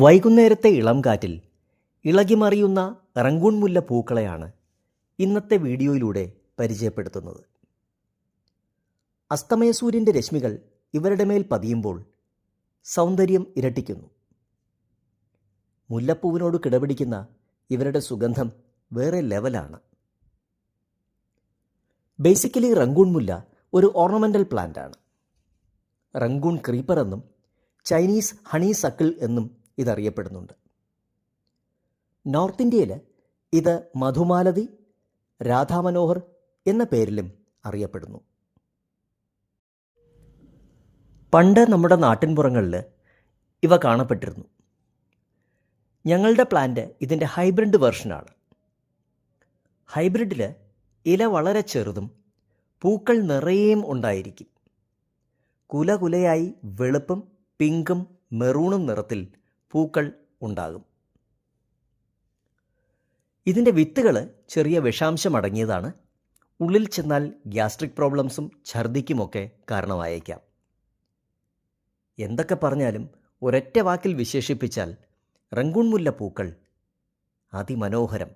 വൈകുന്നേരത്തെ ഇളം കാറ്റിൽ ഇളകിമറിയുന്ന റംഗൂൺ മുല്ല പൂക്കളെയാണ് ഇന്നത്തെ വീഡിയോയിലൂടെ പരിചയപ്പെടുത്തുന്നത്. അസ്തമയ സൂര്യൻ്റെ രശ്മികൾ ഇവരുടെ മേൽ പതിയുമ്പോൾ സൗന്ദര്യം ഇരട്ടിക്കുന്നു. മുല്ലപ്പൂവിനോട് കിടപിടിക്കുന്ന ഇവരുടെ സുഗന്ധം വേറെ ലെവലാണ്. ബേസിക്കലി റംഗൂൺ മുല്ല ഒരു ഓർണമെൻ്റൽ പ്ലാന്റ് ആണ്. റംഗൂൺ ക്രീപ്പർ എന്നും ചൈനീസ് ഹണി സക്കിൾ എന്നും ഇതറിയപ്പെടുന്നുണ്ട്. നോർത്ത് ഇന്ത്യയിൽ ഇത് മധുമാലതി, രാധാമനോഹർ എന്ന പേരിലും അറിയപ്പെടുന്നു. പണ്ട് നമ്മുടെ നാട്ടിൻപുറങ്ങളിൽ ഇവ കാണപ്പെട്ടിരുന്നു. ഞങ്ങളുടെ പ്ലാന്റ് ഇതിൻ്റെ ഹൈബ്രിഡ് വെർഷനാണ്. ഹൈബ്രിഡിൽ ഇല വളരെ ചെറുതും പൂക്കൾ നിറയേയും ഉണ്ടായിരിക്കും. കുലകുലയായി വെളുപ്പും പിങ്കും മെറൂണും നിറത്തിൽ പൂക്കൾ ഉണ്ടാകും. ഇതിൻ്റെ വിത്തുകൾ ചെറിയ വിഷാംശമടങ്ങിയതാണ്. ഉള്ളിൽ ചെന്നാൽ ഗ്യാസ്ട്രിക് പ്രോബ്ലംസും ഛർദിക്കുമൊക്കെ കാരണമായേക്കാം. എന്തൊക്കെ പറഞ്ഞാലും ഒരൊറ്റ വാക്കിൽ വിശേഷിപ്പിച്ചാൽ റംഗൂൺ മുല്ല പൂക്കൾ അതിമനോഹരം.